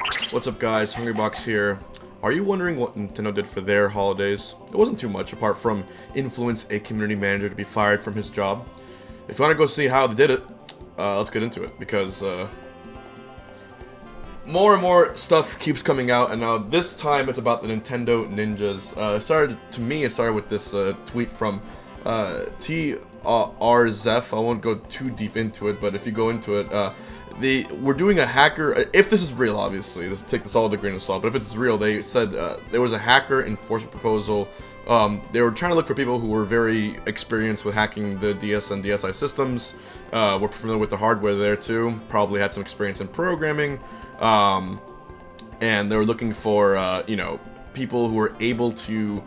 What's up guys, Hungrybox here. Are you wondering what Nintendo did for their holidays? It wasn't too much apart from influence a community manager to be fired from his job. If you want to go see how they did it, let's get into it because more and more stuff keeps coming out, and now this time it's about the Nintendo Ninjas. It started with this tweet from TRZEF. I won't go too deep into it, but if you go into it, we're doing a hacker, if this is real, obviously, take this all with a grain of salt, but if it's real, they said there was a hacker enforcement proposal. They were trying to look for people who were very experienced with hacking the DS and DSi systems, were familiar with the hardware there too, probably had some experience in programming, and they were looking for, people who were able to,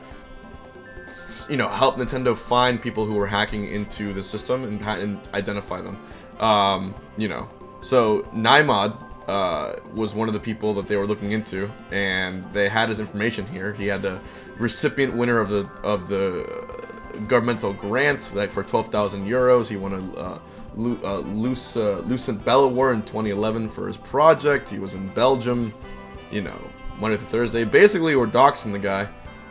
help Nintendo find people who were hacking into the system and identify them, So Nemoid was one of the people that they were looking into, and they had his information here. He had a recipient winner of the governmental grant, like for 12,000 euros. He won a Lucent Bell Award in 2011 for his project. He was in Belgium, Monday through Thursday. Basically, we're doxing the guy.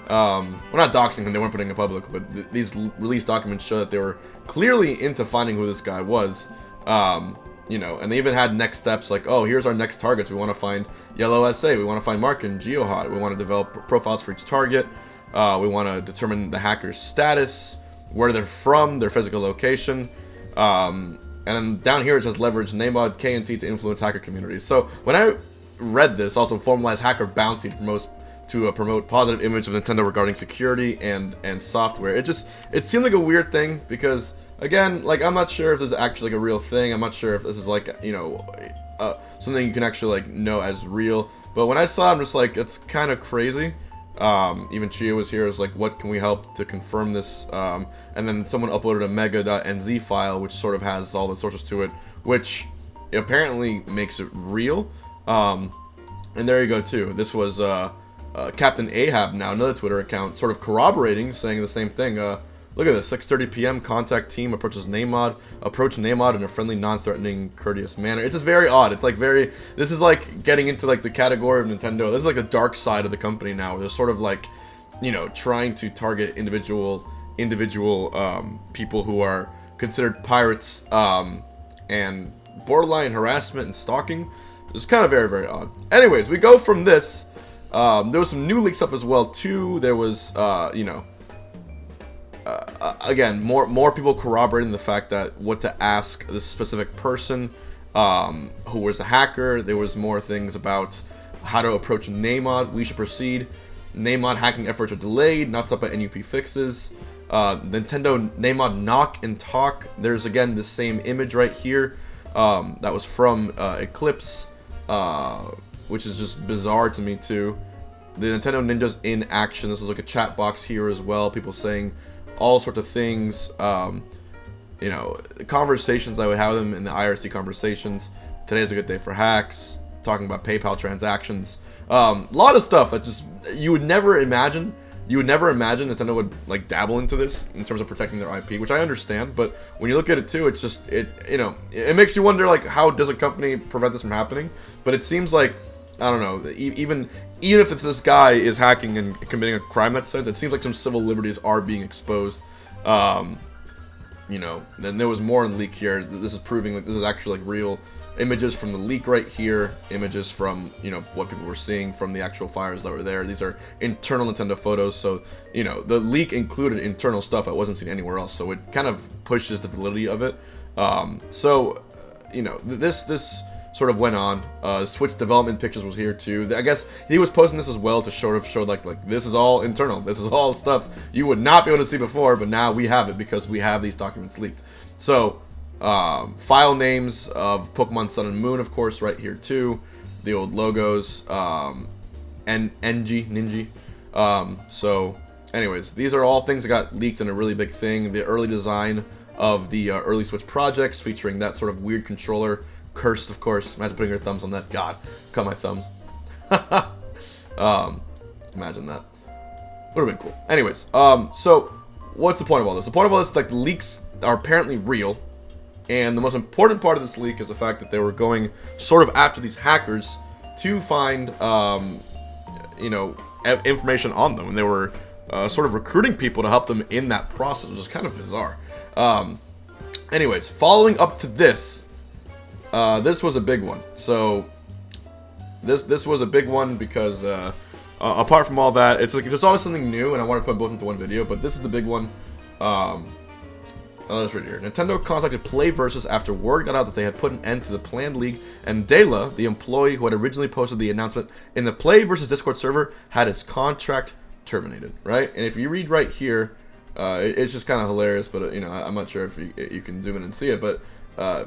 We're not doxing him, they weren't putting it public, but these released documents show that they were clearly into finding who this guy was. And they even had next steps like, oh, here's our next targets. We want to find Yellow SA, we want to find Mark and GeoHot, we want to develop profiles for each target, we want to determine the hacker's status, where they're from, their physical location, and then down here it says leverage Nemoid K&T to influence hacker communities. So when I read this, also formalize hacker bounty to promote positive image of Nintendo regarding security and software. It seemed like a weird thing because, again, like, I'm not sure if this is actually like a real thing. I'm not sure if this is like, something you can actually like know as real. But when I saw it, I'm just like, it's kind of crazy. Even Chia was here, was like, what can we help to confirm this? And then someone uploaded a mega.nz file, which sort of has all the sources to it, which apparently makes it real. And there you go too. This was Captain Ahab, now another Twitter account, sort of corroborating, saying the same thing. Look at this, 6:30 p.m. Contact team approach Nemoid in a friendly, non-threatening, courteous manner. It's just very odd. It's like this is like getting into like the category of Nintendo. This is like the dark side of the company now. They're sort of like, trying to target individual people who are considered pirates, and borderline harassment and stalking. It's kind of very, very odd. Anyways, we go from this. There was some new leak stuff as well too. There was, again, more people corroborating the fact that what to ask this specific person who was a hacker. There was more things about how to approach Nemoid. We should proceed. Nemoid hacking efforts are delayed, not stopped by NUP fixes. Nintendo Nemoid knock and talk. There's again the same image right here. That was from Eclipse, which is just bizarre to me too. The Nintendo Ninjas in action. This is like a chat box here as well. People saying all sorts of things. Conversations I would have them in the IRC conversations. Today's a good day for hacks. Talking about PayPal transactions. A lot of stuff that just you would never imagine. You would never imagine Nintendo would like dabble into this in terms of protecting their IP, which I understand. But when you look at it too, it's just it makes you wonder like how does a company prevent this from happening? But it seems like, I don't know, even if this guy is hacking and committing a crime in that sense, it seems like some civil liberties are being exposed. Then there was more in the leak here. This is proving that this is actually like real images from the leak right here, images from, what people were seeing from the actual fires that were there. These are internal Nintendo photos, so, the leak included internal stuff that wasn't seen anywhere else, so it kind of pushes the validity of it. This sort of went on. Switch development pictures was here too. I guess he was posting this as well to show like this is all internal. This is all stuff you would not be able to see before, but now we have it because we have these documents leaked. So file names of Pokemon Sun and Moon, of course, right here too. The old logos, and Ninja. So anyways, these are all things that got leaked in a really big thing. The early design of the early Switch projects featuring that sort of weird controller. Cursed, of course. Imagine putting your thumbs on that. God, cut my thumbs. Imagine that. Would have been cool. Anyways, so what's the point of all this? The point of all this is like the leaks are apparently real, and the most important part of this leak is the fact that they were going sort of after these hackers to find, you know, information on them, and they were sort of recruiting people to help them in that process, which is kind of bizarre. Anyways, following up to this, this was a big one. So this was a big one because apart from all that, it's like there's always something new, and I want to put both into one video, but this is the big one. Let's read it here. Nintendo contacted PlayVS after word got out that they had put an end to the planned league, and Dela, the employee who had originally posted the announcement in the PlayVS Discord server, had his contract terminated, right? And if you read right here, it's just kind of hilarious, but you know, I'm not sure if you can zoom in and see it, but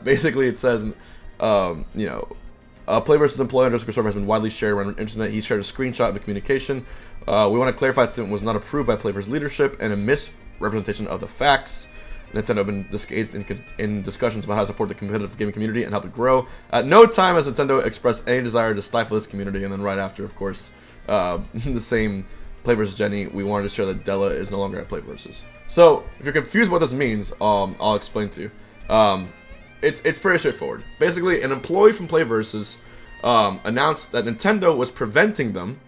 basically it says, you know, PlayVS employee on Discord server has been widely shared around the internet. He shared a screenshot of the communication. We want to clarify that the statement was not approved by PlayVS leadership and a misrepresentation of the facts. Nintendo have been engaged in discussions about how to support the competitive gaming community and help it grow. At no time has Nintendo expressed any desire to stifle this community. And then right after, of course, the same PlayVS Jenny, we wanted to share that Dela is no longer at PlayVS. So, if you're confused what this means, I'll explain to you. It's pretty straightforward. Basically, an employee from PlayVS announced that Nintendo was preventing them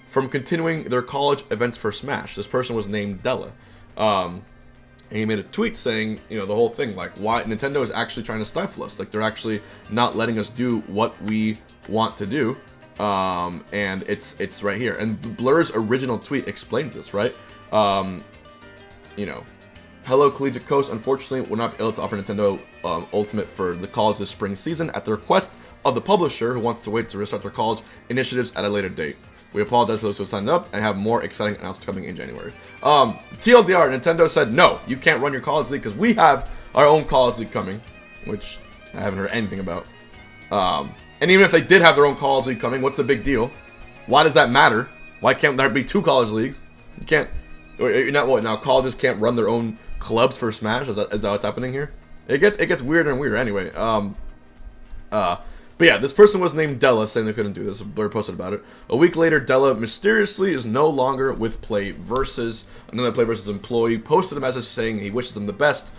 from continuing their college events for Smash. This person was named Dela. And he made a tweet saying, you know, the whole thing, like, why Nintendo is actually trying to stifle us. Like, they're actually not letting us do what we want to do. And it's right here. And Blur's original tweet explains this, right? You know, hello, Collegiate Coast. Unfortunately, we're not able to offer Nintendo Ultimate for the college's spring season at the request of the publisher who wants to wait to restart their college initiatives at a later date. We apologize for those who signed up and have more exciting announcements coming in January. TLDR, Nintendo said, no, you can't run your college league because we have our own college league coming, which I haven't heard anything about. And even if they did have their own college league coming, what's the big deal? Why does that matter? Why can't there be two college leagues? You can't, you're not what, now colleges can't run their own clubs for Smash? Is that what's happening here? It gets weirder and weirder anyway. But yeah, this person was named Dela, saying they couldn't do this. Blur posted about it. A week later, Dela mysteriously is no longer with PlayVS. Another PlayVS employee posted a message saying he wishes them the best,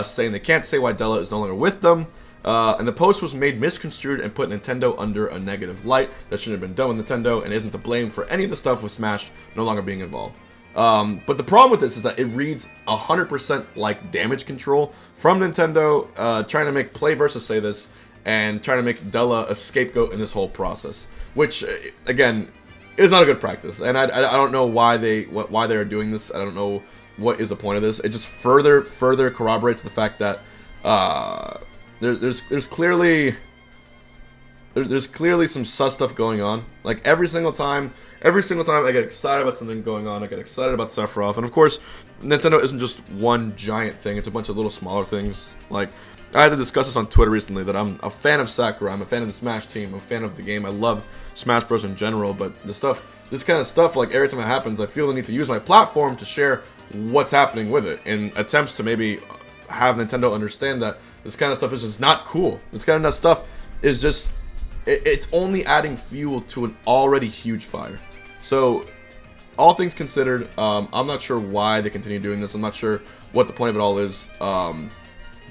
saying they can't say why Dela is no longer with them. And the post was made misconstrued and put Nintendo under a negative light that shouldn't have been done with Nintendo and isn't to blame for any of the stuff with Smash no longer being involved. But the problem with this is that it reads 100% like damage control from Nintendo, trying to make PlayVS say this, and trying to make Dela a scapegoat in this whole process, which again is not a good practice. And I don't know why they are doing this. I don't know what is the point of this. It just further corroborates the fact that there's clearly some sus stuff going on. Like every single time I get excited about something going on, I get excited about Sephiroth, and of course Nintendo isn't just one giant thing. It's a bunch of little smaller things. Like, I had to discuss this on Twitter recently that I'm a fan of Sakurai, I'm a fan of the Smash team, I'm a fan of the game, I love Smash Bros in general, but this kind of stuff, like every time it happens, I feel the need to use my platform to share what's happening with it, in attempts to maybe have Nintendo understand that this kind of stuff is just not cool. This kind of stuff is just, it's only adding fuel to an already huge fire. So, all things considered, I'm not sure why they continue doing this, I'm not sure what the point of it all is,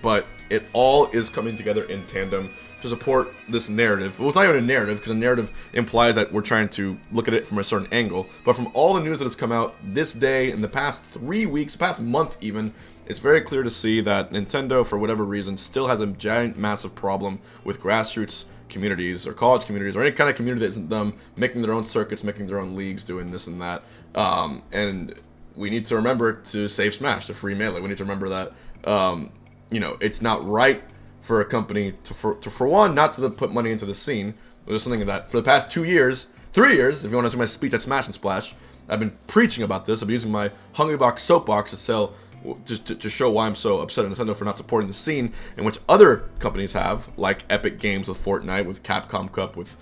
but it all is coming together in tandem to support this narrative. Well, it's not even a narrative, because a narrative implies that we're trying to look at it from a certain angle. But from all the news that has come out this day, in the past 3 weeks, past month even, it's very clear to see that Nintendo, for whatever reason, still has a giant, massive problem with grassroots communities, or college communities, or any kind of community that isn't them, making their own circuits, making their own leagues, doing this and that. And we need to remember to save Smash, to free Melee. We need to remember that, you know, it's not right for a company to for one, not to put money into the scene. There's something that for the past 2 years, 3 years, if you want to see my speech at Smash and Splash, I've been preaching about this. I've been using my Hungrybox soapbox to show why I'm so upset at Nintendo for not supporting the scene, in which other companies have, like Epic Games with Fortnite, with Capcom Cup, with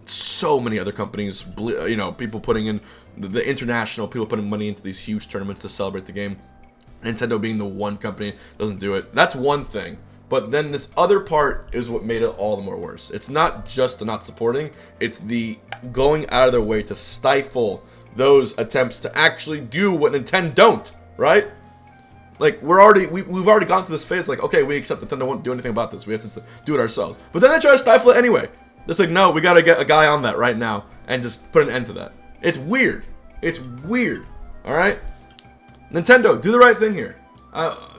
so many other companies. You know, people putting in the international, people putting money into these huge tournaments to celebrate the game. Nintendo being the one company that doesn't do it. That's one thing. But then this other part is what made it all the more worse. It's not just the not supporting, it's the going out of their way to stifle those attempts to actually do what Nintendo don't, right? Like, we've already gone through this phase, like, okay, we accept Nintendo won't do anything about this, we have to do it ourselves. But then they try to stifle it anyway. Just like, no, we gotta get a guy on that right now and just put an end to that. It's weird. It's weird. All right, Nintendo, do the right thing here.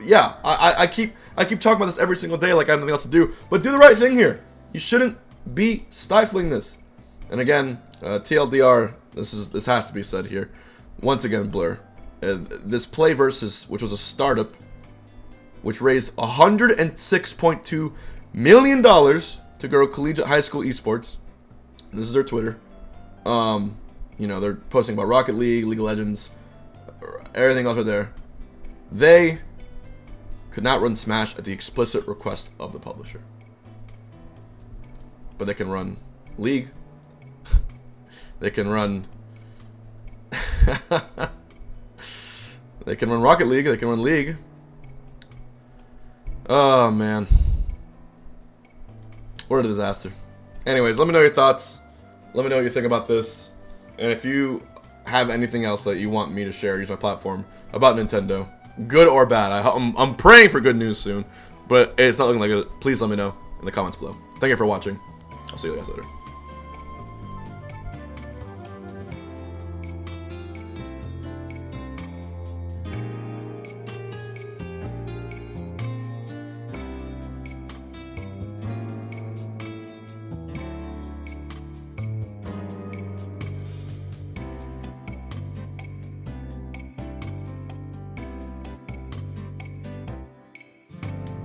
Yeah, I keep talking about this every single day like I have nothing else to do, but do the right thing here. You shouldn't be stifling this. And again, TLDR, this has to be said here. Once again, Blur. This PlayVS, which was a startup, which raised $106.2 million to grow collegiate high school esports. This is their Twitter. You know, they're posting about Rocket League, League of Legends, everything else right there. They could not run Smash at the explicit request of the publisher. But they can run League. They can run they can run Rocket League, they can run League. Oh man. What a disaster. Anyways, let me know your thoughts. Let me know what you think about this. And if you have anything else that you want me to share, use my platform about Nintendo, good or bad. I'm praying for good news soon, but it's not looking like it. Please let me know in the comments below. Thank you for watching. I'll see you guys later.